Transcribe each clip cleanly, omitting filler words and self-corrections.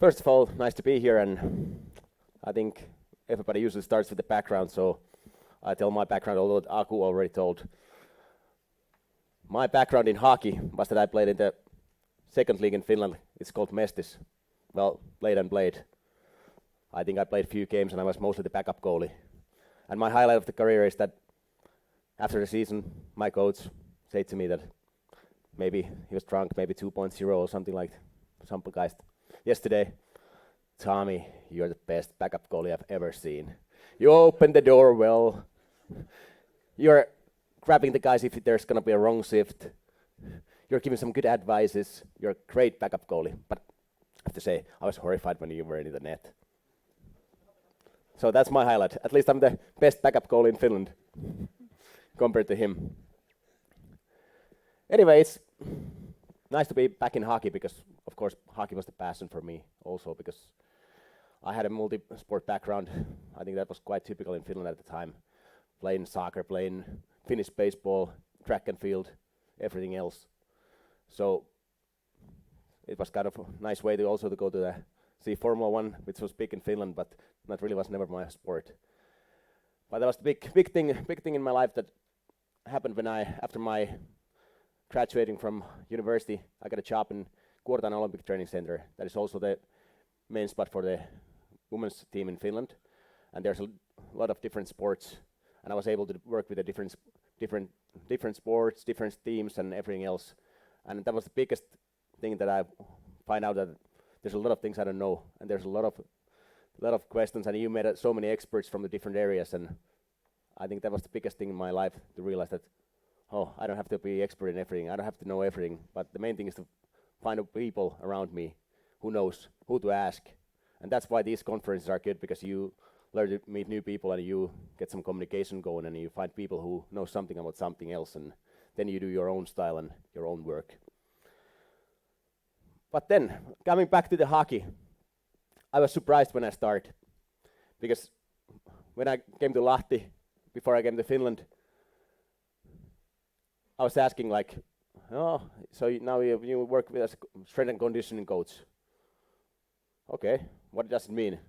First of all, nice to be here, and I think everybody usually starts with the background, so I tell my background, although Aku already told. My background in hockey was that I played in the second league in Finland. It's called Mestis. Well, played and played. I think I played a few games and I was mostly the backup goalie. And my highlight of the career is that after the season, my coach said to me that maybe he was drunk, maybe 2.0 or something like some guys. Yesterday, Tommi, you're the best backup goalie I've ever seen. You open the door well. You're grabbing the guys if there's going to be a wrong shift. You're giving some good advices. You're a great backup goalie. But I have to say, I was horrified when you were in the net. So that's my highlight. At least I'm the best backup goalie in Finland compared to him. Anyway, it's nice to be back in hockey because, of course, hockey was the passion for me also because I had a multi-sport background. I think that was quite typical in Finland at the time. Playing soccer, playing Finnish baseball, track and field, everything else. So it was kind of a nice way to also to go to see Formula 1, which was big in Finland, but that really was never my sport. But that was the big thing in my life that happened when after my graduating from university, I got a job in Kuortan Olympic Training Center. That is also the main spot for the women's team in Finland. And there's a lot of different sports, and I was able to work with the different sports, different teams, and everything else. And that was the biggest thing that I find out that there's a lot of things I don't know, and there's a lot of questions, and you met so many experts from the different areas, and I think that was the biggest thing in my life to realize that, I don't have to be expert in everything, I don't have to know everything, but the main thing is to find people around me who knows who to ask. And that's why these conferences are good, because you learn to meet new people and you get some communication going and you find people who know something about something else, and then you do your own style and your own work. But then, coming back to the hockey, I was surprised when I started, because when I came to Lahti, before I came to Finland, I was asking like, so now you work with as a strength and conditioning coach. Okay, what does it mean?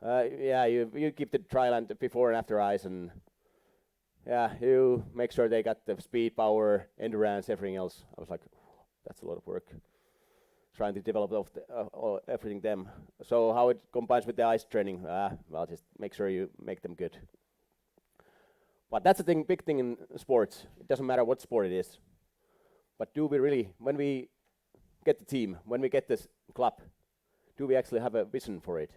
Yeah, you keep the trial and before and after ice, and yeah, you make sure they got the speed, power, endurance, everything else. I was like, that's a lot of work, trying to develop everything them. So how it combines with the ice training? Well, just make sure you make them good. But that's the big thing in sports. It doesn't matter what sport it is. But do we really, when we get the team, when we get this club, do we actually have a vision for it?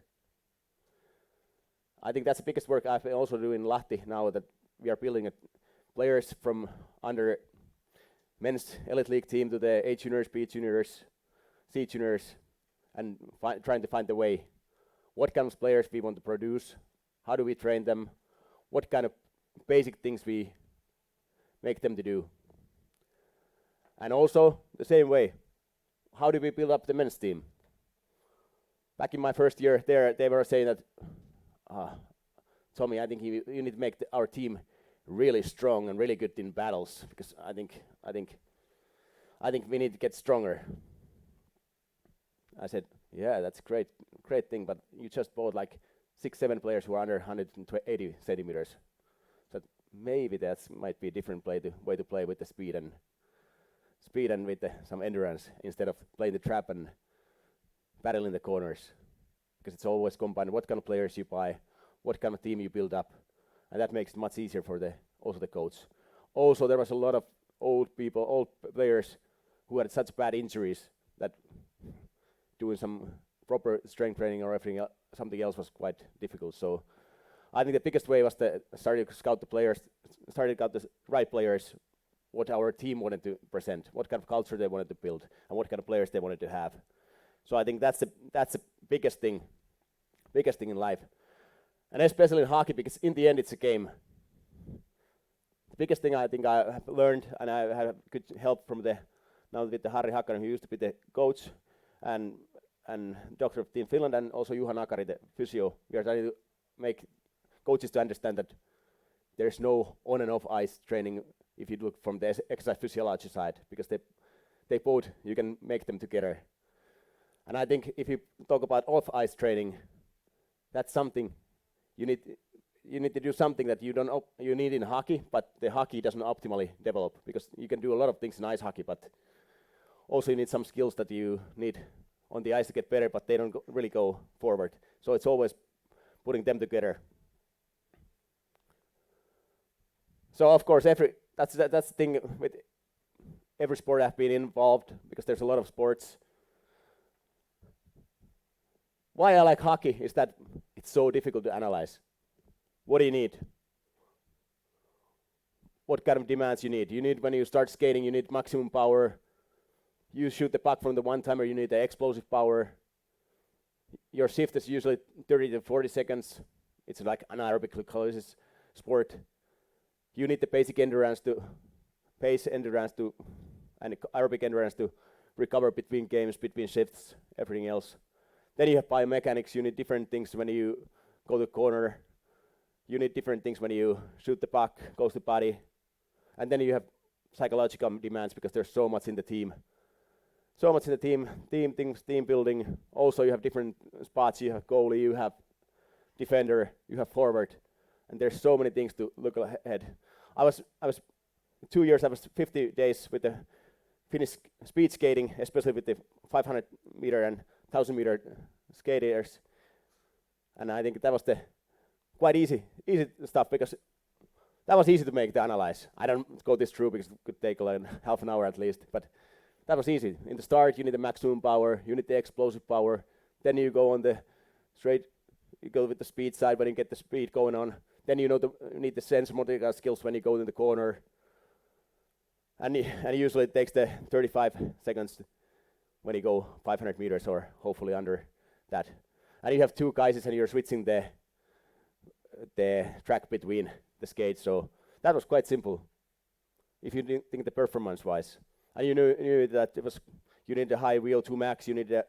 I think that's the biggest work I've also do in Lahti now, that we are building players from under men's elite league team to the A juniors, B juniors, C juniors, and trying to find the way. What kind of players we want to produce? How do we train them? What kind of basic things we make them to do? And also the same way, how do we build up the men's team? Back in my first year there, they were saying that, Tommi, I think you need to make our team really strong and really good in battles, because I think we need to get stronger. I said, yeah, that's a great thing, but you just bought like 6-7 players who are under 180 centimeters. So maybe that might be a different way to play with the speed and with some endurance, instead of playing the trap and battling the corners, because it's always combined. What kind of players you buy, what kind of team you build up, and that makes it much easier for the coach. Also, there was a lot of old players who had such bad injuries that doing some proper strength training or something else was quite difficult. So I think the biggest way was to start to scout the right players, what our team wanted to present, what kind of culture they wanted to build, and what kind of players they wanted to have. So I think that's the biggest thing in life, and especially in hockey, because in the end it's a game. The biggest thing I think I have learned, and I have good help from now with the Harri Hakkanen, who used to be the coach and doctor of Team Finland, and also Juha Nakari, the physio. We are trying to make coaches to understand that there's no on and off ice training if you look from the exercise physiology side, because they both, you can make them together. And I think if you talk about off-ice training, that's something you need to do something that you need in hockey, but the hockey doesn't optimally develop, because you can do a lot of things in ice hockey, but also you need some skills that you need on the ice to get better, but they don't really go forward. So it's always putting them together. So of course, that's the thing with every sport I've been involved, because there's a lot of sports. Why I like hockey is that it's so difficult to analyze. What do you need? What kind of demands you need? You need, when you start skating, you need maximum power. You shoot the puck from the one-timer, you need the explosive power. Your shift is usually 30 to 40 seconds. It's like an anaerobic glycolysis sport. You need the basic endurance to, and aerobic endurance to recover between games, between shifts, everything else. Then you have biomechanics. You need different things when you go to the corner. You need different things when you shoot the puck, goes to body. And then you have psychological demands, because there's so much in the team. So much in the team things, team building. Also you have different spots. You have goalie, you have defender, you have forward. And there's so many things to look ahead. I was 2 years, I was 50 days with the Finnish speed skating, especially with the 500 meter and 1000 meter skaters. And I think that was the quite easy stuff, because that was easy to make the analyze. I don't go this through because it could take like half an hour at least, but that was easy. In the start, you need the maximum power, you need the explosive power. Then you go on the straight, you go with the speed side when you get the speed going on. Then you need the sense motor skills when you go in the corner. And usually it takes the 35 seconds when you go 500 meters or hopefully under that. And you have two guys and you're switching the track between the skates. So that was quite simple if you think the performance-wise. And you knew that you need the high VO2 max, you need the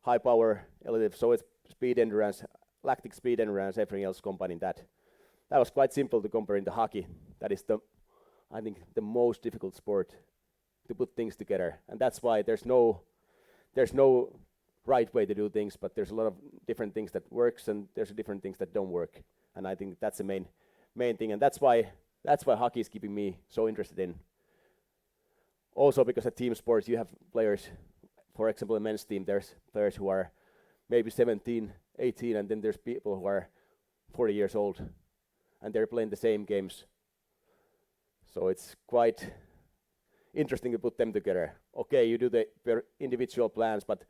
high power relative, so it's speed endurance, lactic speed endurance, everything else combining that. That was quite simple to compare into hockey. That is I think the most difficult sport to put things together. And that's why there's no right way to do things, but there's a lot of different things that works and there's different things that don't work. And I think that's the main thing, and that's why hockey is keeping me so interested in. Also because of team sports, you have players, for example, in men's team, there's players who are maybe 17, 18, and then there's people who are 40 years old, and they're playing the same games. So it's quite interesting to put them together. Okay, you do the individual plans, but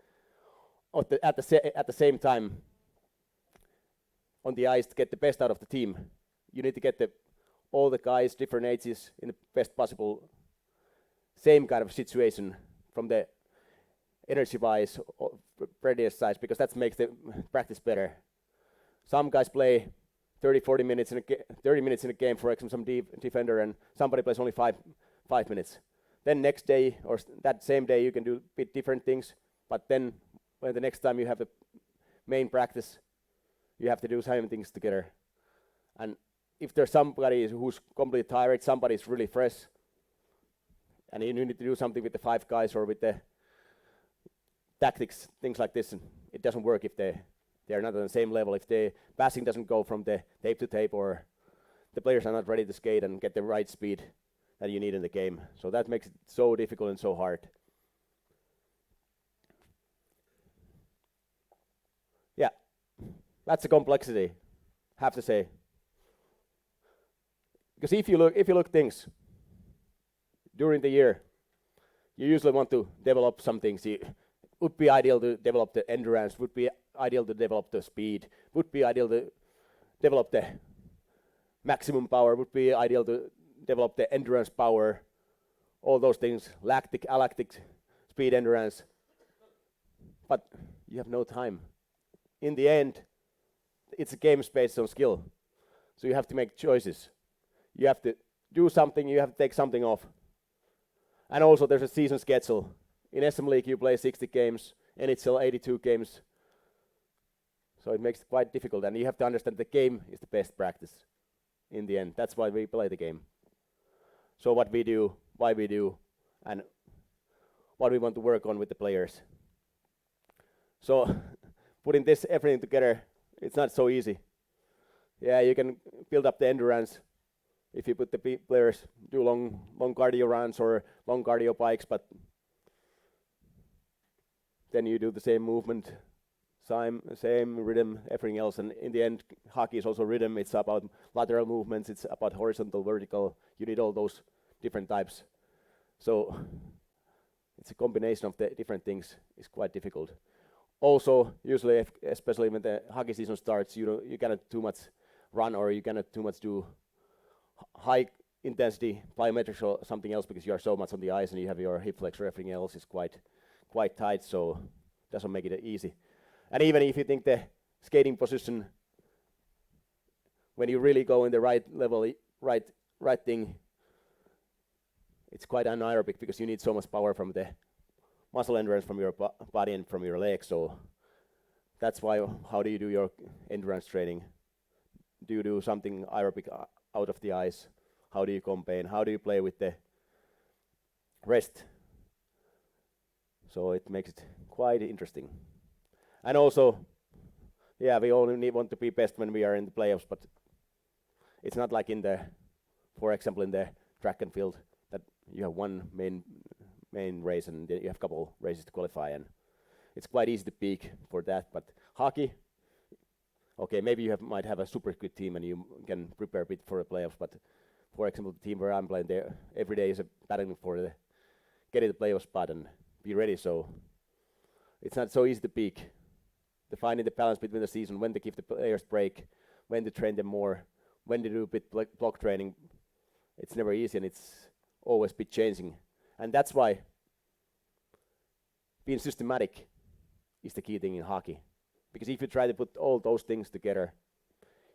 at the same time, on the ice, to get the best out of the team, you need to get all the guys, different ages, in the best possible same kind of situation from the energy-wise, readiness side, because that makes the practice better. Some guys play 30 minutes in a game, for example, some defender, and somebody plays only 5 minutes. Then next day, or that same day, you can do a bit different things, but then when the next time you have the main practice, you have to do same things together. And if there's somebody who's completely tired, somebody's really fresh, and you need to do something with the 5 guys or with the tactics, things like this, and it doesn't work if they're not on the same level. If the passing doesn't go from the tape to tape, or the players are not ready to skate and get the right speed that you need in the game. So that makes it so difficult and so hard. Yeah, that's the complexity, have to say. Because if you look things during the year, you usually want to develop some things. It would be ideal to develop the endurance, would be ideal to develop the speed, would be ideal to develop the maximum power, would be ideal to develop the endurance power, all those things, lactic, alactic, speed, endurance. But you have no time. In the end, it's a game based on skill. So you have to make choices. You have to do something, you have to take something off. And also there's a season schedule. In SM League you play 60 games, NHL 82 games. So it makes it quite difficult, and you have to understand the game is the best practice in the end. That's why we play the game. So what we do, why we do, and what we want to work on with the players. So putting this everything together, it's not so easy. Yeah, you can build up the endurance if you put the players do long cardio runs or long cardio bikes, but then you do the same movement, same rhythm, everything else, and in the end, hockey is also rhythm. It's about lateral movements, it's about horizontal, vertical. You need all those different types. So it's a combination of the different things. It's quite difficult. Also, usually, especially when the hockey season starts, you cannot too much run or you cannot too much do high intensity plyometrics or something else because you are so much on the ice and you have your hip flexor. Everything else is quite tight, so doesn't make it easy. And even if you think the skating position, when you really go in the right level, right thing, it's quite anaerobic because you need so much power from the muscle endurance from your body and from your legs. So that's why, how do you do your endurance training? Do you do something aerobic out of the ice? How do you combine? How do you play with the rest? So it makes it quite interesting. And also, yeah, we only want to be best when we are in the playoffs, but it's not like for example, in the track and field that you have one main race and then you have a couple races to qualify, and it's quite easy to peak for that. But hockey, okay, maybe you might have a super good team and you can prepare a bit for the playoffs, but for example, the team where I'm playing there, every day is a battling for getting the playoff spot and be ready, so it's not so easy to peak. To finding the balance between the season, when to give the players break, when to train them more, when to do a bit block training, it's never easy and it's always bit changing. And that's why being systematic is the key thing in hockey. Because if you try to put all those things together,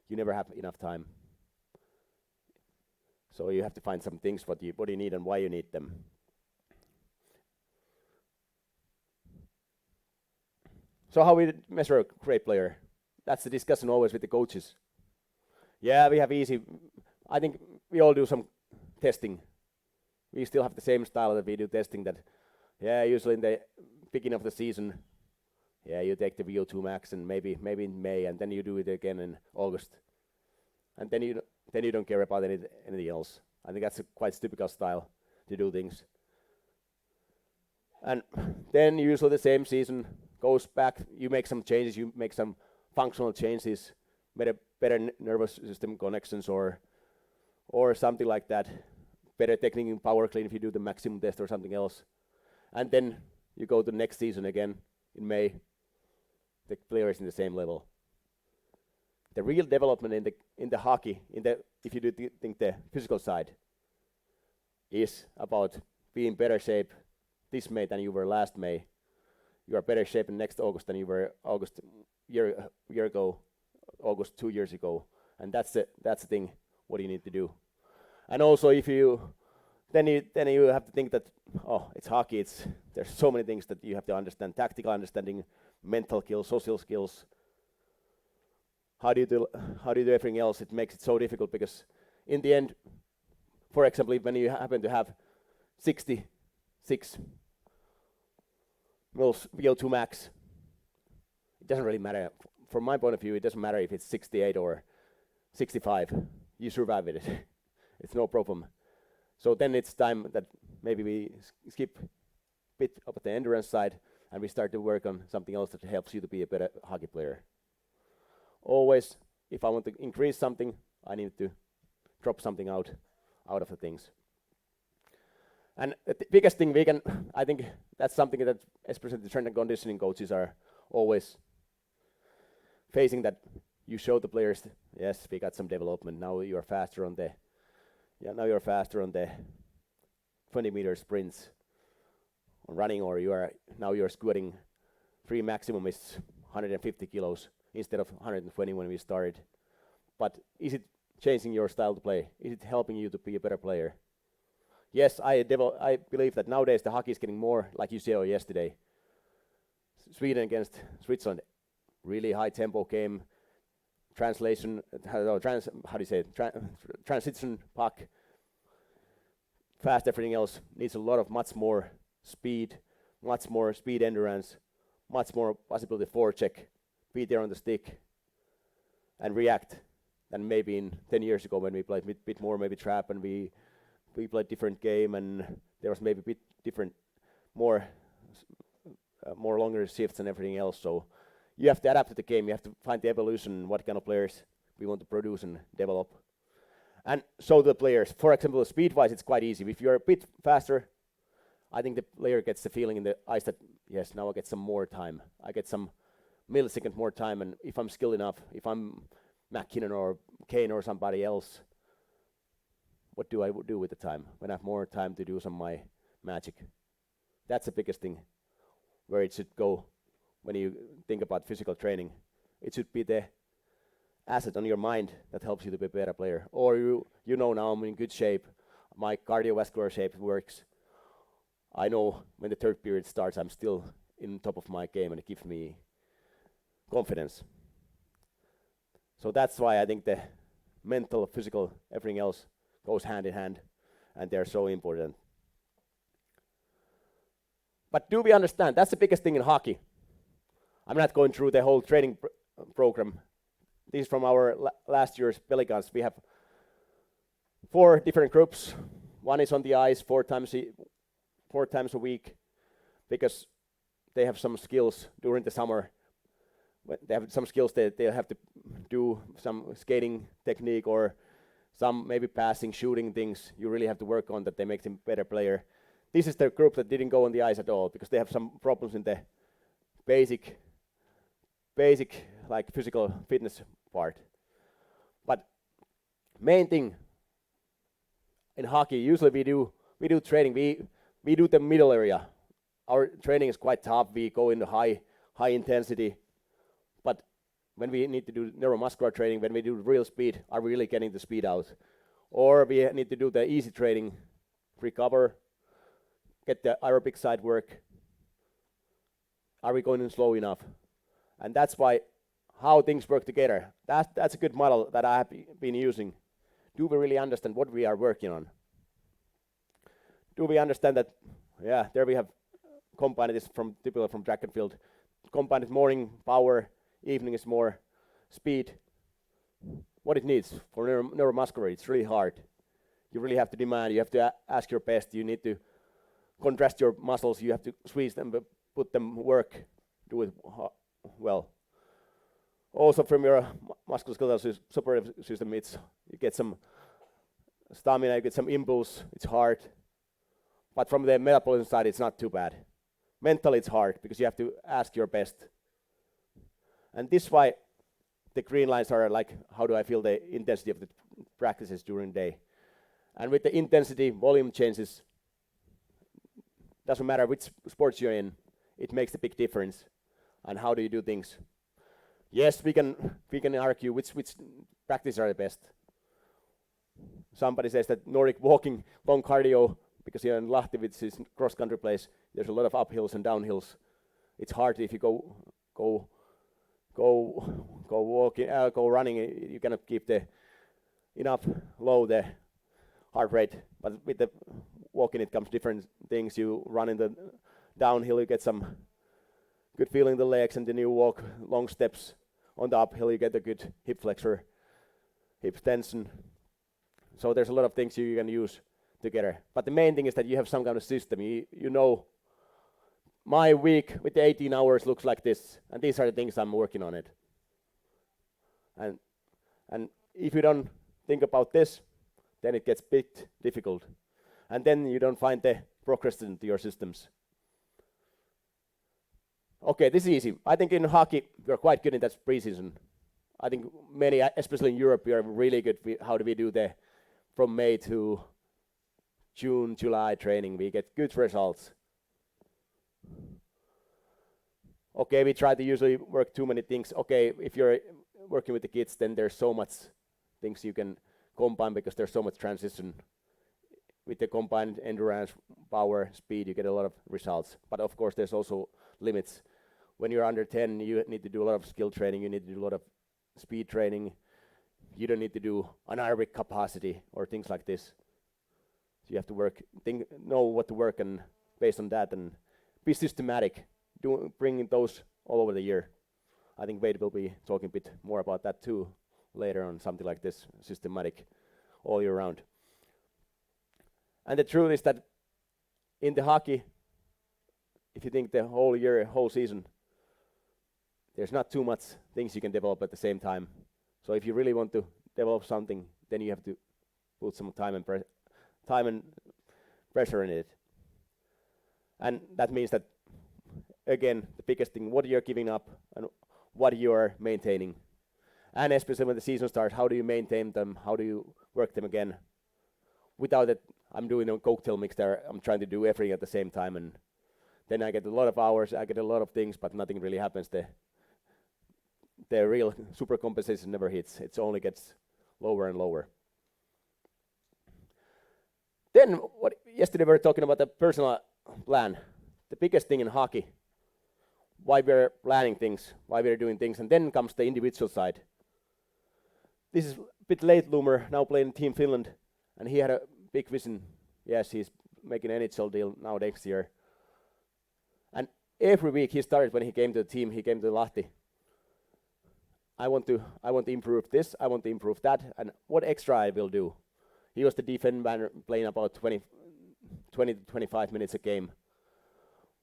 you never have enough time. So you have to find some things what you need and why you need them. So how we measure a great player? That's the discussion always with the coaches. Yeah, we have easy. I think we all do some testing. We still have the same style that we do testing that, yeah, usually in the beginning of the season, yeah, you take the VO2 max and maybe in May, and then you do it again in August. And then you don't care about anything else. I think that's a quite typical style to do things. And then usually the same season goes back, you make some changes, you make some functional changes, better nervous system connections or something like that, better technique in power clean if you do the maximum test or something else. And then you go to the next season again in May, the player is in the same level. The real development in the hockey, if you do think the physical side, is about being better shape this May than you were last May. You are better shape in next August than you were August year ago, August 2 years ago, and that's the thing. What you need to do, and also if you then you have to think that it's hockey. There's so many things that you have to understand: tactical understanding, mental skills, social skills. How do you do everything else? It makes it so difficult because in the end, for example, when you happen to have 66 VO2 max, it doesn't really matter. From my point of view, it doesn't matter if it's 68 or 65. You survive it. It's no problem. So then it's time that maybe we skip a bit of the endurance side and we start to work on something else that helps you to be a better hockey player. Always, if I want to increase something, I need to drop something out of the things. And the biggest thing I think that's something that especially the strength and conditioning coaches are always facing, that you show the players, yes, we got some development, now you're faster on the 20-meter sprints on running, or you're squatting, free maximum is 150 kilos instead of 120 when we started. But is it changing your style to play? Is it helping you to be a better player? Yes, I believe that nowadays the hockey is getting more, like you saw yesterday. Sweden against Switzerland, really high tempo game. Transition puck, fast. Everything else needs much more speed endurance, much more possibility forecheck, be there on the stick, and react than maybe in 10 years ago when we played a bit more maybe trap and we played different game and there was maybe a bit different, more longer shifts and everything else. So you have to adapt to the game. You have to find the evolution, what kind of players we want to produce and develop. And so the players, for example, speed-wise, it's quite easy. If you're a bit faster, I think the player gets the feeling in the eyes that, yes, now I get some more time. I get some millisecond more time, and if I'm skilled enough, if I'm McKinnon or Kane or somebody else, what do I do with the time when I have more time to do some of my magic? That's the biggest thing where it should go when you think about physical training. It should be the asset on your mind that helps you to be a better player. Or you know now I'm in good shape, my cardiovascular shape works. I know when the third period starts I'm still in top of my game and it gives me confidence. So that's why I think the mental, physical, everything else goes hand in hand and they're so important. But do we understand? That's the biggest thing in hockey. I'm not going through the whole training program. This is from our last year's Pelicans. We have 4 different groups. One is on the ice 4 times a week because they have some skills during the summer. They have some skills that they have to do, some skating technique or some maybe passing, shooting things you really have to work on that they make them better player. This is the group that didn't go on the ice at all because they have some problems in the basic like physical fitness part. But main thing in hockey, usually we do training, we do the middle area. Our training is quite tough, we go into high intensity. But when we need to do neuromuscular training, when we do real speed, are we really getting the speed out? Or we need to do the easy training, recover, get the aerobic side work. Are we going in slow enough? And that's why how things work together. That's a good model that I have been using. Do we really understand what we are working on? Do we understand that, yeah, there we have combined this from typical from track and field. Combined morning power, evening is more speed. What it needs for neuromuscular, it's really hard. You really have to demand, you have to ask your best, you need to contrast your muscles, you have to squeeze them, but put them work, do it well. Also from your musculoskeletal support system, you get some stamina, you get some impulse, it's hard. But from the metabolism side, it's not too bad. Mentally, it's hard because you have to ask your best. And this is why the green lines are like, how do I feel the intensity of the practices during the day? And with the intensity, volume changes. Doesn't matter which sports you're in, it makes a big difference. And how do you do things? Yes, we can argue which practices are the best. Somebody says that Nordic walking, long cardio, because here in Lahti, which is cross-country place, there's a lot of uphills and downhills. It's hard if you go walking, go running. You cannot keep the enough low the heart rate. But with the walking, it comes different things. You run in the downhill, you get some good feeling in the legs, and then you walk long steps on the uphill. You get a good hip flexor, hip tension. So there's a lot of things you can use together. But the main thing is that you have some kind of system. You know, my week with the 18 hours looks like this, and these are the things I'm working on it. And if you don't think about this, then it gets a bit difficult. And then you don't find the progress into your systems. Okay, this is easy. I think in hockey, we're quite good in that preseason. I think many, especially in Europe, we are really good. How do we do the from May to June, July training? We get good results. Okay, we try to usually work too many things. Okay, if you're working with the kids, then there's so much things you can combine because there's so much transition. With the combined endurance, power, speed, you get a lot of results. But of course, there's also limits. When you're under 10, you need to do a lot of skill training. You need to do a lot of speed training. You don't need to do anaerobic capacity or things like this. So you have to know what to work and based on that and be systematic. Bringing those all over the year. I think Wade will be talking a bit more about that too later on, something like this, systematic all year round. And the truth is that in the hockey, if you think the whole year, whole season, there's not too much things you can develop at the same time. So if you really want to develop something, then you have to put some time and pressure in it. And that means that, again, the biggest thing, what you're giving up and what you're maintaining. And especially when the season starts, how do you maintain them? How do you work them again? Without it, I'm doing a cocktail mix there. I'm trying to do everything at the same time, and then I get a lot of hours, I get a lot of things, but nothing really happens. The real super compensation never hits. It only gets lower and lower. Then, yesterday we were talking about the personal plan. The biggest thing in hockey, why we're planning things, why we're doing things, and then comes the individual side. This is a bit late bloomer, now playing Team Finland, and he had a big vision. Yes, he's making an NHL deal now next year. And every week he started when he came to the team, he came to Lahti. I want to improve this, I want to improve that, and what extra I will do. He was the defense man playing about 20 to 25 minutes a game.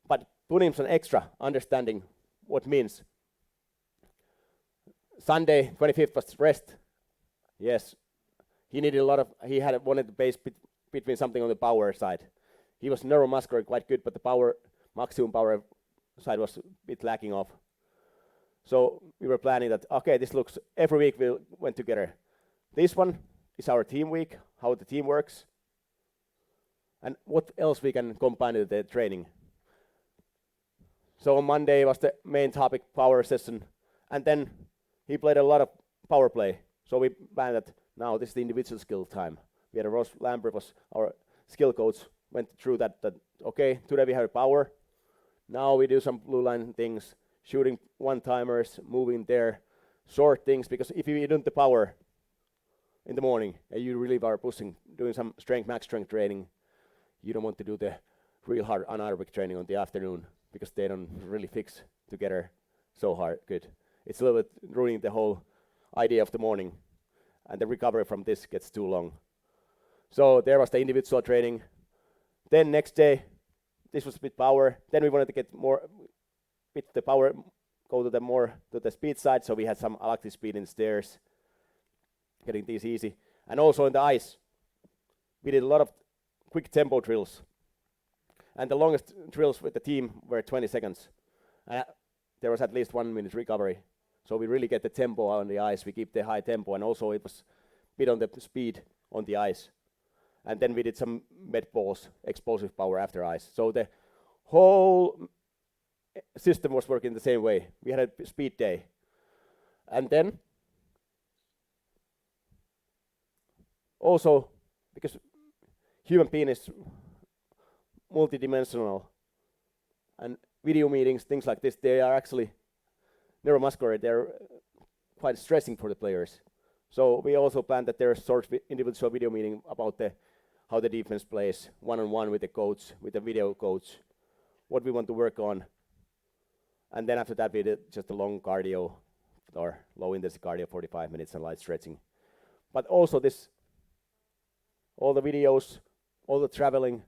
But put him some extra understanding what means. Sunday, 25th was rest. Yes, he needed a lot of, wanted to base between something on the power side. He was neuromuscular quite good, but the maximum power side was a bit lacking off. So we were planning that, okay, this looks, every week we went together. This one is our team week, how the team works, and what else we can combine with the training. So on Monday was the main topic, power session, and then he played a lot of power play. So we planned that now this is the individual skill time. We had Ross Lambert was our skill coach, went through that okay, today we have power. Now we do some blue line things, shooting one-timers, moving there, short things, because if you do the power in the morning and you really are pushing, doing some max strength training, you don't want to do the real hard anaerobic training on the afternoon because they don't really fix together so hard good. It's a little bit ruining the whole idea of the morning, and the recovery from this gets too long. So there was the individual training. Then next day, this was a bit power. Then we wanted to get more, bit the power, go to the speed side. So we had some active speed in stairs, getting these easy. And also in the ice, we did a lot of quick tempo drills. And the longest drills with the team were 20 seconds. There was at least 1 minute recovery. So we really get the tempo on the ice. We keep the high tempo, and also it was a bit on the speed on the ice. And then we did some med balls, explosive power after ice. So the whole system was working the same way. We had a speed day. And then also, because human being is multidimensional, and video meetings, things like this, they are actually neuromuscular. They're quite stressing for the players. So we also planned that there's short individual video meeting about how the defense plays, one-on-one with the coach, with the video coach, what we want to work on. And then after that we did just a long cardio or low intensity cardio, 45 minutes, and light stretching. But also all the videos, all the traveling,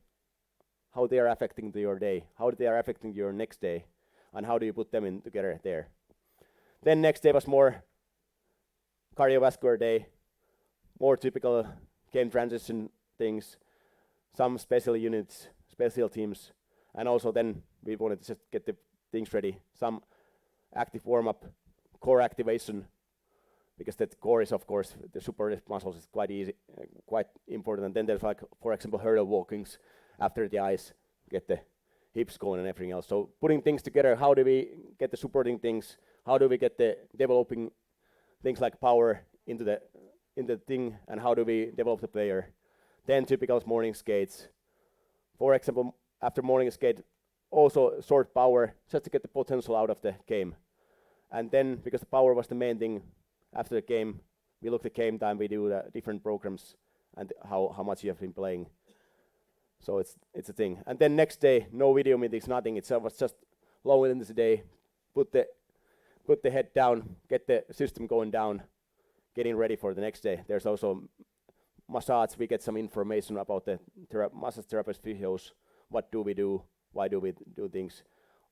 how they are affecting your day, how they are affecting your next day, and how do you put them in together there. Then next day was more cardiovascular day, more typical game transition things, some special units, special teams, and also then we wanted to just get the things ready, some active warm-up, core activation, because that core is, of course, the supportive muscles is quite easy, quite important. And then there's, like, for example, hurdle walkings after the ice, get the hips going and everything else. So putting things together, how do we get the supporting things, how do we get the developing things like power into the thing, and how do we develop the player. Then typical morning skates. For example, after morning skate, also short power, just to get the potential out of the game. And then, because the power was the main thing, after the game, we look at game time, we do the different programs and how much you have been playing. So it's a thing. And then next day, no video meetings, nothing. It was just low intensity day, put the head down, get the system going down, getting ready for the next day. There's also massage. We get some information about the massage therapist physios. What do we do? Why do we do things?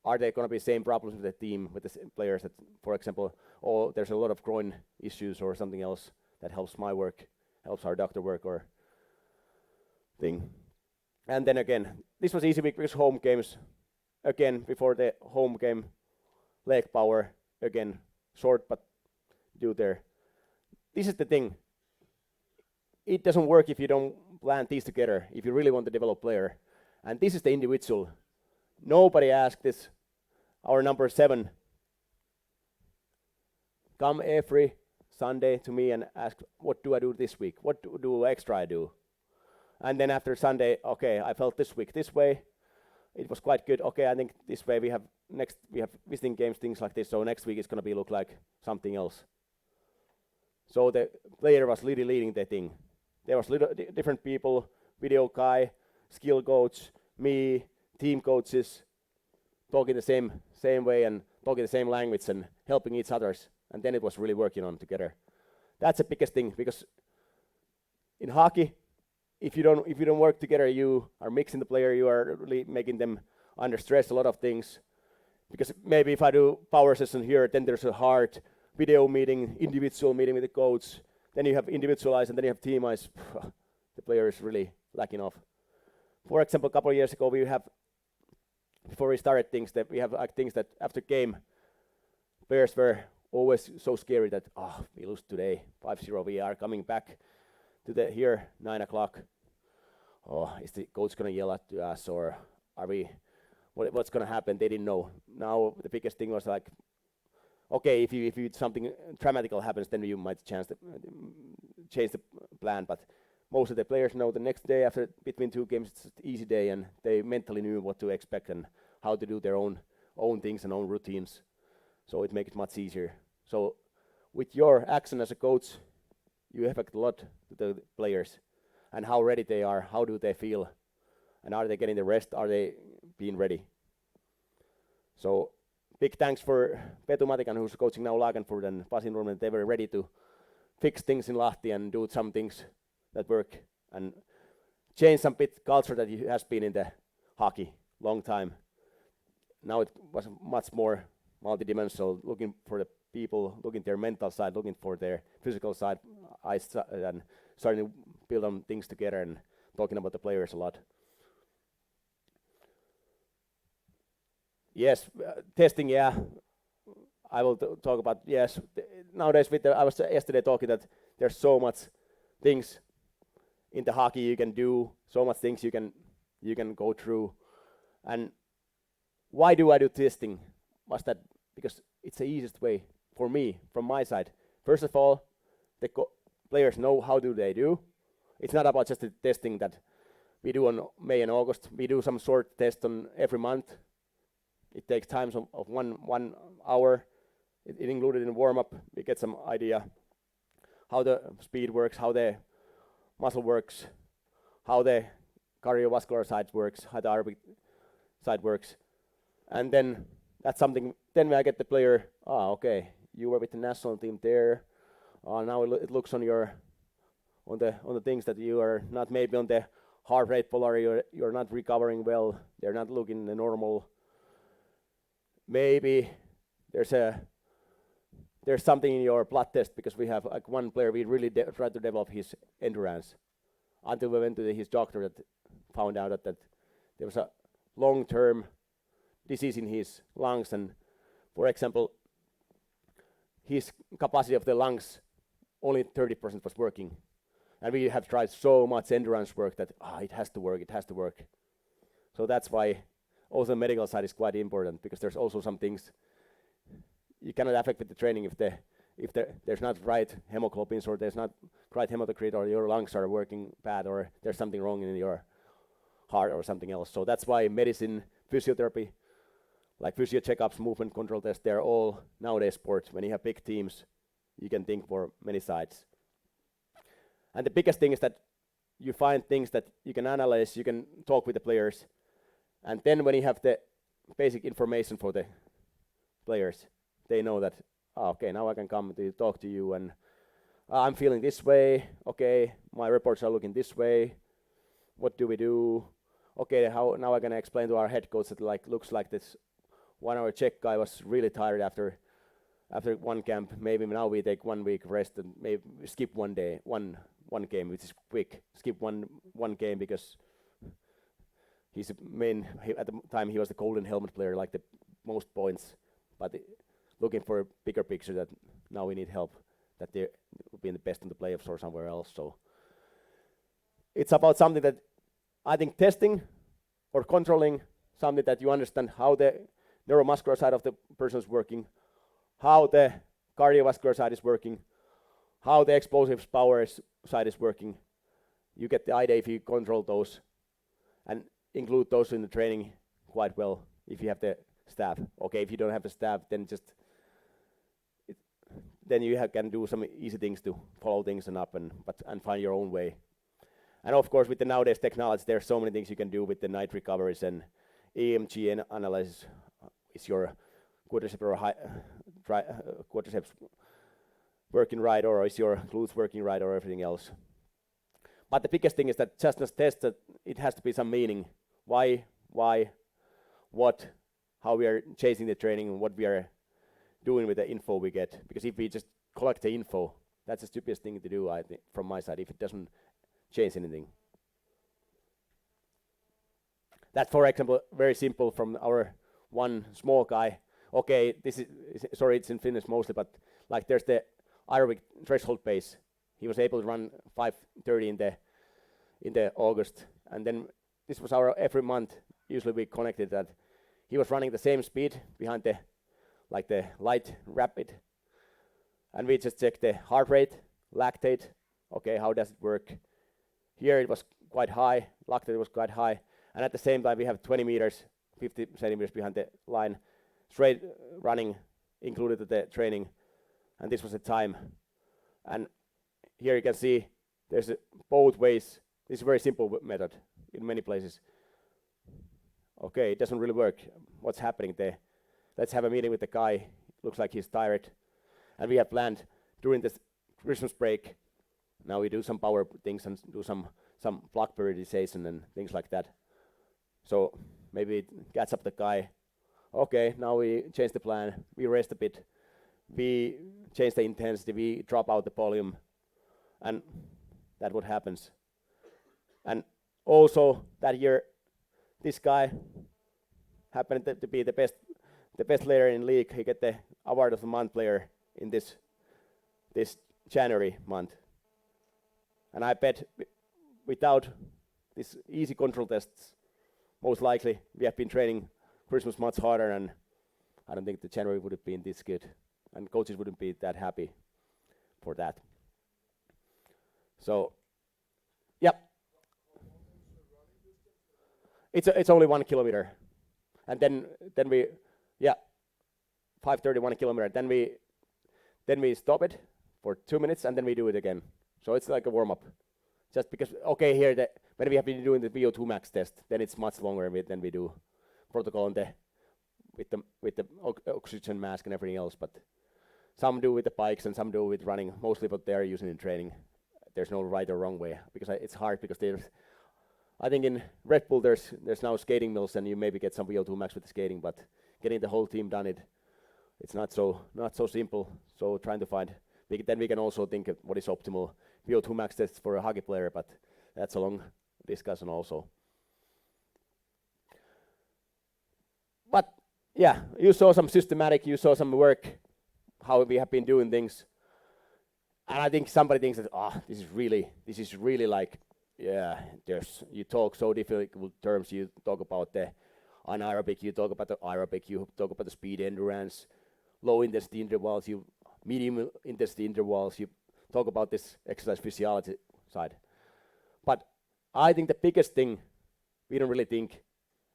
Are there going to be same problems with the team, with the players that, for example, oh, there's a lot of groin issues or something else that helps my work, helps our doctor work or thing. And then again, this was easy because home games, again, before the home game, leg power, again, short but do there. This is the thing. It doesn't work if you don't plan these together, if you really want to develop player. And this is the individual. Nobody asked this. Our number 7 come every Sunday to me and ask, what do I do this week? What do extra I do? And then after Sunday, okay, I felt this week this way. It was quite good. Okay, I think this way we have visiting games, things like this. So next week it's going to be look like something else. So the player was really leading the thing. There was different people, video guy, skill coach, me, team coaches, talking the same way and talking the same language and helping each others. And then it was really working on together. That's the biggest thing, because in hockey, if you don't work together, you are mixing the player, you are really making them under stress, a lot of things. Because maybe if I do power session here, then there's a hard video meeting, individual meeting with the coach, then you have individualized and then you have teamized. The player is really lacking off. For example, a couple of years ago, before we started things, that we have things that after game, players were always so scary that, we lose today, 5-0, we are coming back to here, 9 o'clock. Oh, is the coach going to yell at us, or are we, what's going to happen? They didn't know. Now the biggest thing was like, okay, if you something dramatical happens, then you might change the plan, but most of the players know the next day after between 2 games it's an easy day, and they mentally knew what to expect and how to do their own things and own routines. So it makes it much easier. So with your action as a coach, you affect a lot to the players and how ready they are, how do they feel, and are they getting the rest, are they being ready. So big thanks for Petu Matikan, who's coaching now Lagenfurt, and Pasi Nurmen. They were ready to fix things in Lahti and do some things that work and change some bit culture that has been in the hockey long time. Now it was much more multidimensional, looking for the people, looking their mental side, looking for their physical side, and starting to build on things together and talking about the players a lot. Yes, testing, yeah. I will talk about, yes. Nowadays, I was yesterday talking that there's so much things in the hockey you can do, so much things you can go through. And why do I do testing? Was that because it's the easiest way for me, from my side. First of all, the players know how do they do. It's not about just the testing that we do on May and August. We do some short test on every month. It takes time of one hour. It included in warm-up. We get some idea how the speed works, how the muscle works, how the cardiovascular side works, how the aerobic side works. And then that's something, then I get the player, okay, you were with the national team there. Now it looks on the things that you are not maybe on the heart rate polar, you're not recovering well, they're not looking the normal. Maybe there's something in your blood test, because we have like one player, we really tried to develop his endurance until we went to his doctor that found out that there was a long-term disease in his lungs, and for example, his capacity of the lungs, only 30% was working. And we have tried so much endurance work that it has to work. So that's why also the medical side is quite important, because there's also some things you cannot affect with the training if there's not right hemoglobins, or there's not right hematocrit, or your lungs are working bad, or there's something wrong in your heart or something else. So that's why medicine, physiotherapy, like physio checkups, movement control tests, they're all nowadays sports. When you have big teams, you can think for many sides. And the biggest thing is that you find things that you can analyze, you can talk with the players, and then when you have the basic information for the players. They know that, okay, now I can come to talk to you, and I'm feeling this way. Okay, my reports are looking this way. What do we do? Okay, how now I can explain to our head coach that looks like this 1 hour Czech guy was really tired after one camp. Maybe now we take 1 week rest and maybe skip one game, which is quick. Skip one game because he's at the time he was the golden helmet player, like the most points, but looking for a bigger picture that now we need help, that they will be in the best in the playoffs or somewhere else. So it's about something that I think testing or controlling something that you understand how the neuromuscular side of the person is working, how the cardiovascular side is working, how the explosive power side is working. You get the idea if you control those and include those in the training quite well if you have the staff. Okay, if you don't have the staff, then then you can do some easy things to follow things and find your own way. And of course, with the nowadays technology, there's so many things you can do with the night recoveries and EMG analysis. Is your quadriceps or quadriceps working right, or is your glutes working right, or everything else? But the biggest thing is that just as test that it has to be some meaning. Why, what, how we are chasing the training, and what we are doing with the info we get. Because if we just collect the info, that's the stupidest thing to do, I think, from my side, if it doesn't change anything. That's, for example, very simple from our one small guy. Okay, this is sorry, it's in Finnish mostly, but like there's the aerobic threshold pace. He was able to run 5:30 in the August, and then this was our every month. Usually we connected that he was running the same speed behind the light rapid, and we just checked the heart rate, lactate. Okay, how does it work? Here it was quite high, lactate was quite high, and at the same time we have 20 meters, 50 centimeters behind the line, straight running included the training, and this was the time. And here you can see there's both ways. This is a very simple method in many places. Okay, it doesn't really work. What's happening there? Let's have a meeting with the guy. Looks like he's tired, and we have planned during this Christmas break. Now we do some power things and do some block periodization and things like that. So maybe it gets up the guy. Okay, now we change the plan. We rest a bit. We change the intensity. We drop out the volume, and that's what happens. And also that year, this guy happened to be the best player in league. He got the award of the month player in this January month. And I bet without these easy control tests, most likely we have been training Christmas much harder, and I don't think the January would have been this good, and coaches wouldn't be that happy for that. So, yep. It's only 1 kilometer, and then we 5:30 1 kilometer. Then we stop it for 2 minutes, and then we do it again. So it's like a warm up. Just because here when we have been doing the VO2 max test, then it's much longer than we do protocol on with the oxygen mask and everything else. But some do with the bikes and some do with running. Mostly what they are using in training. There's no right or wrong way, because it's hard, because I think in Red Bull there's now skating mills, and you maybe get some VO2 max with the skating, but getting the whole team done it's not so simple. So trying to find, then we can also think of what is optimal VO2 max tests for a hockey player, but that's a long discussion also. But yeah, you saw some systematic, you saw some work, how we have been doing things. And I think somebody thinks that, this is really like, you talk so difficult terms. You talk about the anaerobic, you talk about the aerobic, you talk about the speed endurance, low intensity intervals, you medium intensity intervals, you talk about this exercise physiology side. But I think the biggest thing we don't really think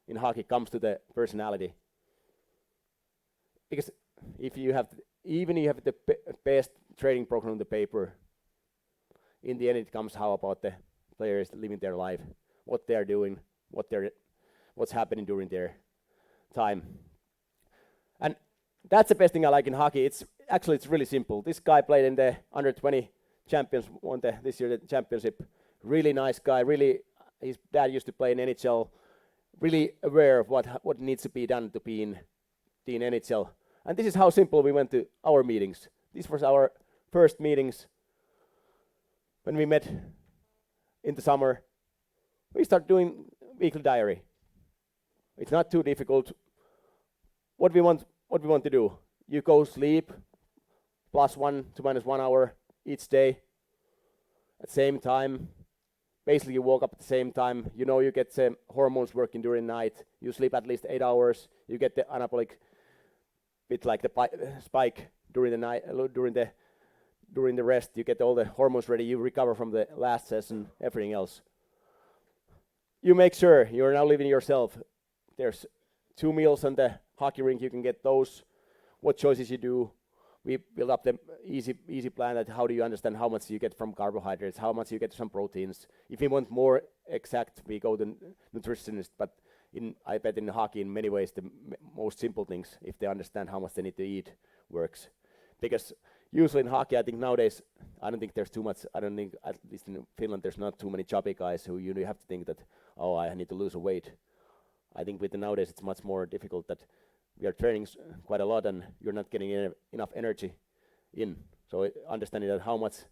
in hockey comes to the personality. Because if you have, even you have the best training program on the paper, in the end it comes how about the players living their life, what they're doing, what's happening during their time. And that's the best thing I like in hockey. It's really simple. This guy played in the under 20 champions, won this year the championship. Really nice guy. Really, his dad used to play in NHL. Really aware of what needs to be done to be in the NHL. And this is how simple we went to our meetings. This was our first meetings when we met in the summer. We start doing weekly diary. It's not too difficult. What we want to do, you go sleep +1 to -1 hour each day at the same time. Basically, you woke up at the same time. You know you get the hormones working during the night. You sleep at least 8 hours. You get the anabolic bit like the spike during the night, during the rest. You get all the hormones ready. You recover from the last session, everything else. You make sure you're now living yourself. There's 2 meals on the hockey rink. You can get those. What choices you do. We build up the easy plan that how do you understand how much you get from carbohydrates, how much you get from proteins. If you want more exact, we go to nutritionist. But I bet in hockey, in many ways, the most simple things, if they understand how much they need to eat, works. Because usually in hockey, I think nowadays, I don't think there's too much. I don't think, at least in Finland, there's not too many chubby guys who you have to think that, oh, I need to lose a weight. I think with the nowadays, it's much more difficult that we are training quite a lot and you're not getting enough energy in. So understanding that how much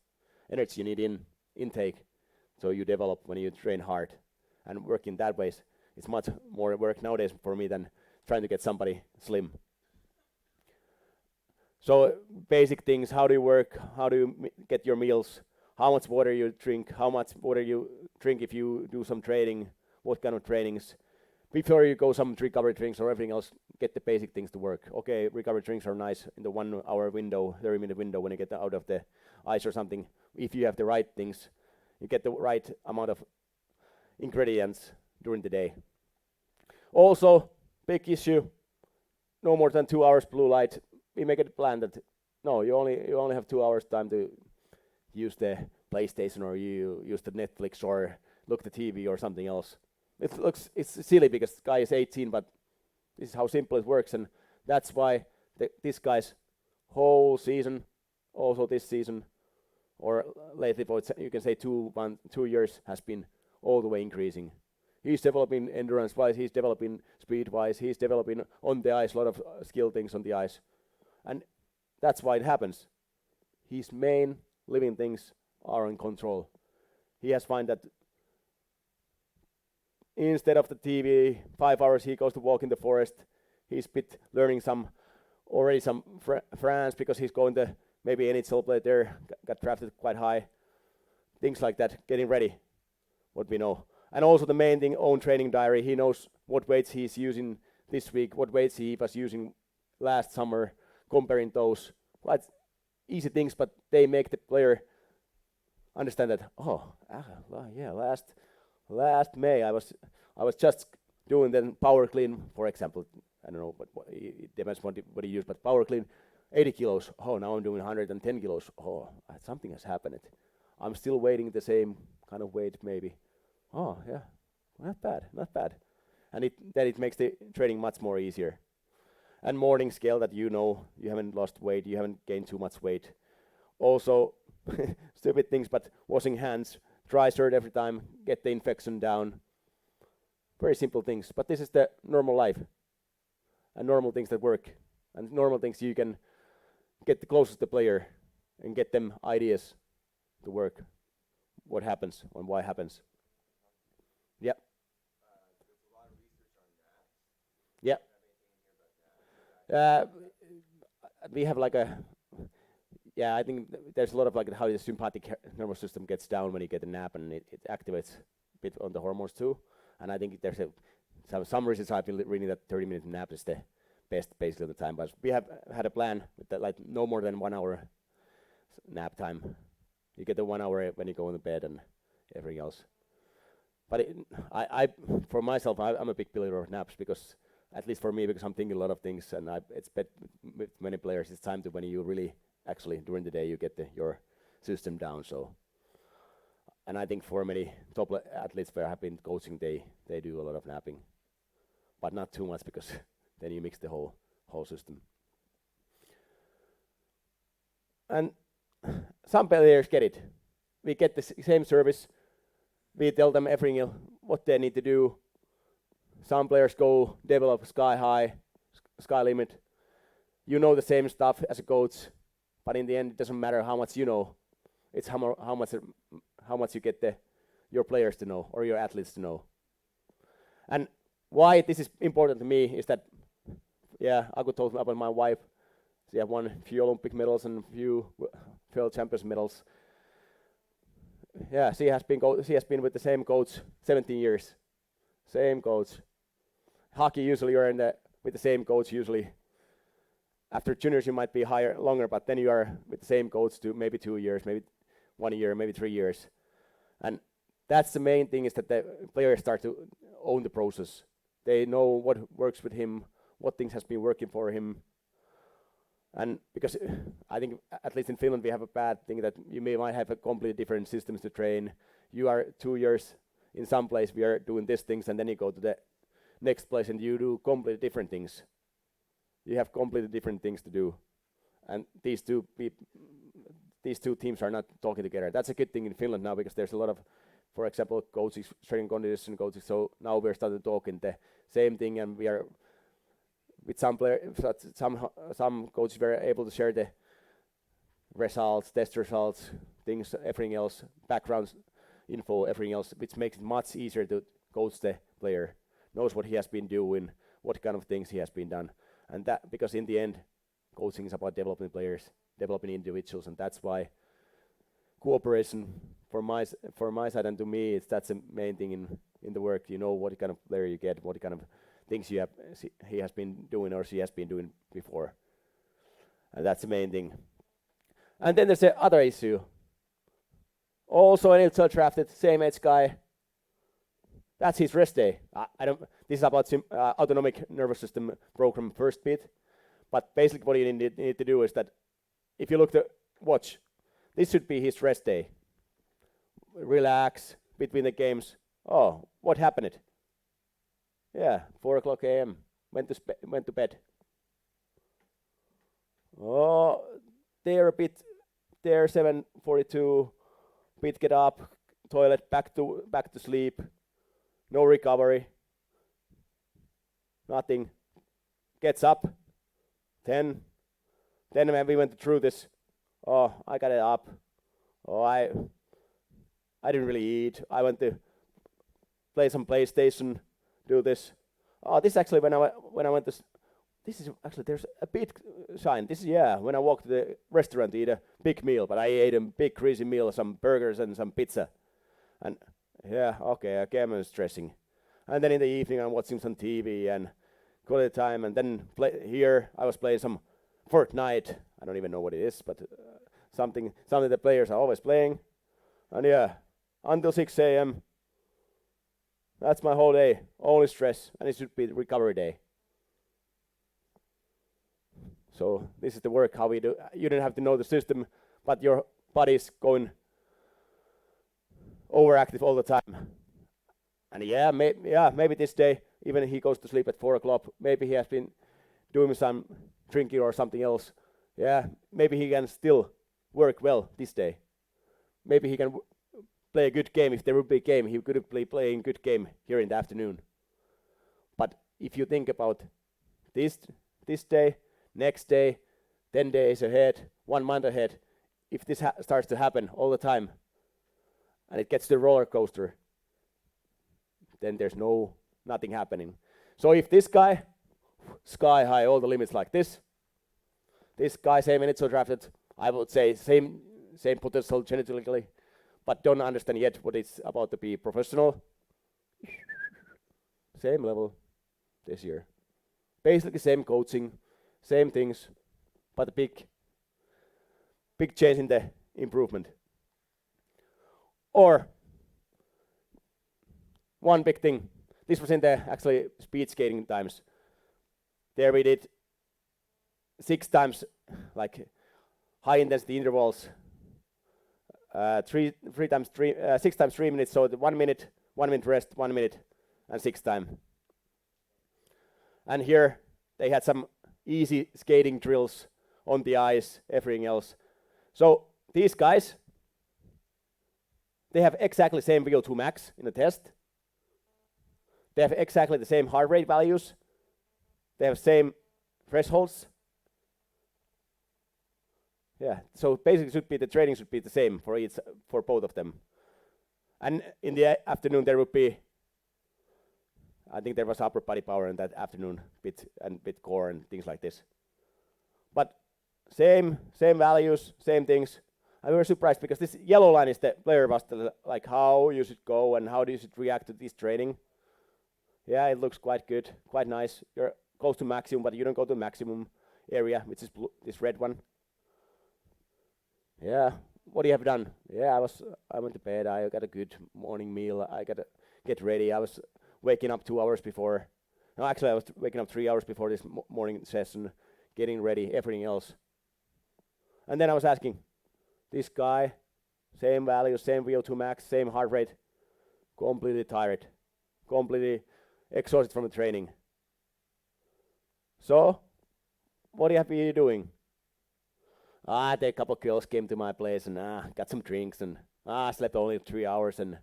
energy you need in intake, so you develop when you train hard. And working that way, it's much more work nowadays for me than trying to get somebody slim. So basic things, how do you work, how do you get your meals, how much water you drink, how much water you drink if you do some training, what kind of trainings. Before you go some recovery drinks or everything else, get the basic things to work. Okay, recovery drinks are nice in the 1 hour window, 30-minute window when you get out of the ice or something. If you have the right things, you get the right amount of ingredients during the day. Also, big issue, no more than 2 hours blue light. We make it a plan that, no, you only have 2 hours time to use the PlayStation or you use the Netflix or look the TV or something else. It's silly because the guy is 18, but this is how simple it works, and that's why this guy's whole season, also this season, or lately, you can say 2 years, has been all the way increasing. He's developing endurance-wise, he's developing speed-wise, he's developing on the ice, a lot of skill things on the ice, and that's why it happens. His main living things are in control. He has found that instead of the TV, 5 hours he goes to walk in the forest. He's learning some France because he's going to maybe NHL play there, got drafted quite high. Things like that, getting ready, what we know. And also the main thing, own training diary. He knows what weights he's using this week, what weights he was using last summer, comparing those. Quite easy things, but they make the player understand that, last May I was just doing the power clean, for example. I don't know, but it depends what you use, but power clean, 80 kilos. Oh, now I'm doing 110 kilos. Oh, something has happened. I'm still weighting the same kind of weight, maybe. Oh, yeah, not bad. And then it makes the training much more easier. And morning scale that you know, you haven't lost weight, you haven't gained too much weight. Also, stupid things, but washing hands, dry shirt every time, get the infection down. Very simple things, but this is the normal life. And normal things that work. And normal things you can get the closest to the player and get them ideas to work. What happens and why happens. Yep. There's a lot of research on that. Yep. We have like I think there's a lot of like how the sympathetic nervous system gets down when you get a nap, and it activates a bit on the hormones too. And I think there's some research I've been reading that 30-minute nap is the best basically of the time. But we have had a plan with that, like no more than 1 hour nap time. You get the 1 hour when you go in the bed and everything else. But I for myself, I'm a big believer of naps because, at least for me, because I'm thinking a lot of things, and it's bet with many players, it's time to when you really actually during the day you get your system down. So, and I think for many top athletes where I've been coaching, they do a lot of napping, but not too much because then you mix the whole system. And some players get it. We get the same service. We tell them everything what they need to do. Some players go develop sky high, sky limit. You know the same stuff as a coach, but in the end, it doesn't matter how much you know. It's how much you get your players to know or your athletes to know. And why this is important to me is that, yeah, Aku told me about my wife. She has won a few Olympic medals and a few World Champions medals. Yeah, she has been with the same coach 17 years. Same coach. Hockey usually you're with the same coach usually. After juniors you might be longer, but then you are with the same coach maybe 2 years, maybe 1 year, maybe 3 years. And that's the main thing, is that the players start to own the process. They know what works with him, what things has been working for him. And because I think, at least in Finland, we have a bad thing that you might have a completely different systems to train. You are 2 years in some place, we are doing these things, and then you go to the next place and you do completely different things. You have completely different things to do. And these two teams are not talking together. That's a good thing in Finland now, because there's a lot of, for example, coaches, strength and condition coaches. So now we're starting to talk in the same thing, and we are with some coaches were able to share the results, test results, things, everything else, backgrounds, info, everything else, which makes it much easier to coach the player, knows what he has been doing, what kind of things he has been done. And that, because in the end, coaching is about developing players, developing individuals, and that's why cooperation for my side and to me, that's the main thing in the work. You know what kind of player you get, what kind of things he has been doing or she has been doing before. And that's the main thing. And then there's the other issue. Also an NHL drafted, same age guy. That's his rest day. This is about autonomic nervous system program first bit. But basically what you need to do is that if you look at the watch, this should be his rest day. Relax between the games. Oh, what happened? Yeah, 4 o'clock a.m. Went to bed. Oh, there 7:42. Bit get up, toilet, back to sleep. No recovery. Nothing. Gets up. 10. Then when we went through this, oh, I got it up. Oh, I didn't really eat. I went to play some PlayStation. Do this. Oh, this actually when I went to. This is actually, there's a big sign. This is, yeah, when I walked to the restaurant to eat a big meal, but I ate a big crazy meal, some burgers and some pizza. And yeah, okay, I'm stressing. And then in the evening I'm watching some TV and quality time, and then here I was playing some Fortnite. I don't even know what it is, but something the players are always playing. And yeah, until 6 a.m. That's my whole day, only stress, and it should be the recovery day. So this is the work, how we do. You don't have to know the system, but your body's going overactive all the time. And maybe this day, even if he goes to sleep at 4 o'clock, maybe he has been doing some drinking or something else. Yeah, maybe he can still work well this day. Maybe he can play a good game. If there would be a game, he could be playing a good game here in the afternoon. But if you think about this day, next day, 10 days ahead, 1 month ahead, if this starts to happen all the time, and it gets the roller coaster, then there's nothing happening. So if this guy, sky high, all the limits like this guy, same NHL drafted, I would say same potential genetically, but don't understand yet what it's about to be professional. Same level this year. Basically same coaching, same things, but a big change in the improvement. Or one big thing, this was in the actually speed skating times. There we did 6 times like high intensity intervals, 6 times 3 minutes, so the 1 minute rest, 1 minute, and 6 time. And here they had some easy skating drills on the ice, everything else. So these guys, they have exactly the same VO2 max in the test. They have exactly the same heart rate values. They have same thresholds. Yeah, so basically the training should be the same for both of them. And in the afternoon there would be, I think there was upper body power in that afternoon, bit core and things like this. But same values, same things. I was surprised because this yellow line is the player was like how you should go and how you should react to this training. Yeah, it looks quite good, quite nice. You're close to maximum, but you don't go to maximum area, which is this red one. Yeah, what do you have done? Yeah, I went to bed. I got a good morning meal. I got to get ready. I was waking up 2 hours before. No, actually, I was waking up 3 hours before this morning session, getting ready, everything else. And then I was asking, this guy, same value, same VO2 max, same heart rate, completely tired, completely exhausted from the training. So, what do you have been doing? I take a couple of girls, came to my place and got some drinks and slept only 3 hours and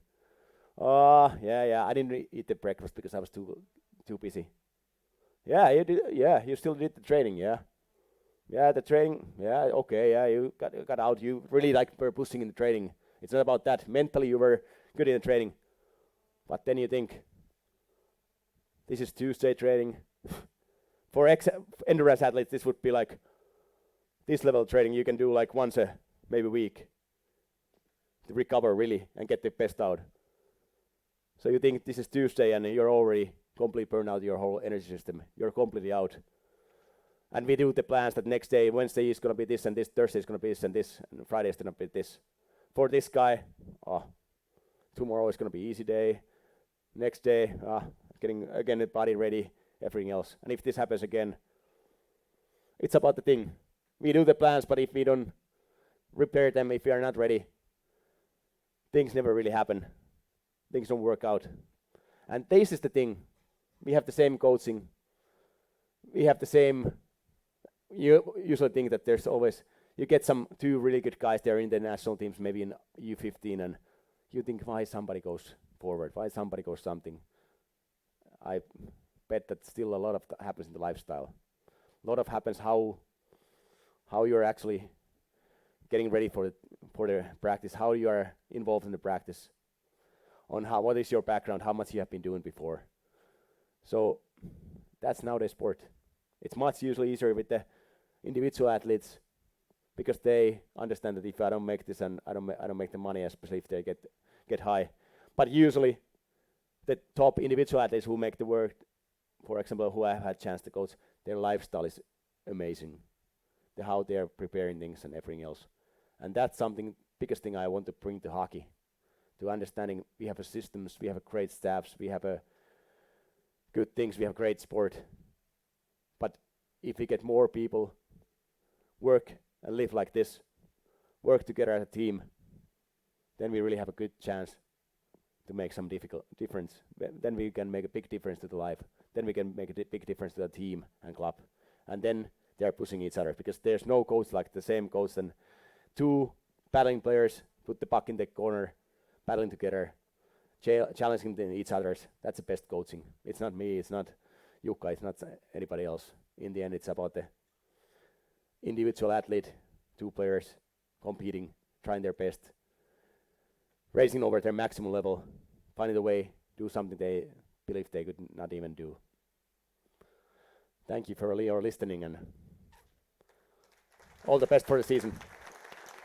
yeah, I didn't eat the breakfast because I was too busy. Yeah, you did. Yeah, you still did the training. Yeah, the training. Yeah, okay. Yeah, you got out. You really were pushing in the training. It's not about that. Mentally, you were good in the training, but then you think this is Tuesday training. For endurance athletes, this would be like this level of training you can do like once a maybe week to recover really and get the best out. So you think this is Tuesday and you're already completely burned out your whole energy system. You're completely out. And we do the plans that next day, Wednesday is going to be this and this, Thursday is going to be this and this, and Friday is going to be this. For this guy, tomorrow is going to be easy day. Next day, getting again the body ready, everything else. And if this happens again, it's about the thing. We do the plans, but if we don't repair them, if we are not ready, things never really happen. Things don't work out. And this is the thing. We have the same coaching. We have the same, you usually think that there's always, you get two really good guys there in the national teams, maybe in U15, and you think why somebody goes forward, why somebody goes something. I bet that still a lot of happens in the lifestyle. A lot of happens how you're actually getting ready for the practice, how you are involved in the practice, on what is your background, how much you have been doing before. So that's nowadays sport. It's much usually easier with the individual athletes because they understand that if I don't make this and I don't make the money, especially if they get high. But usually the top individual athletes who make the work, for example, who I have had chance to coach, their lifestyle is amazing. How they are preparing things and everything else. And that's something, biggest thing I want to bring to hockey, to understanding we have a systems, we have a great staffs, we have a good things, we have great sport. But if we get more people work and live like this, work together as a team, then we really have a good chance to make some difference. Then we can make a big difference to the life. Then we can make a big difference to the team and club. And then they're pushing each other because there's no coach like the same coach and two battling players put the puck in the corner, battling together, challenging each other's. That's the best coaching. It's not me, it's not Jukka, it's not anybody else. In the end, it's about the individual athlete, two players competing, trying their best, raising over their maximum level, finding a way, do something they believe they could not even do. Thank you for your listening and all the best for the season.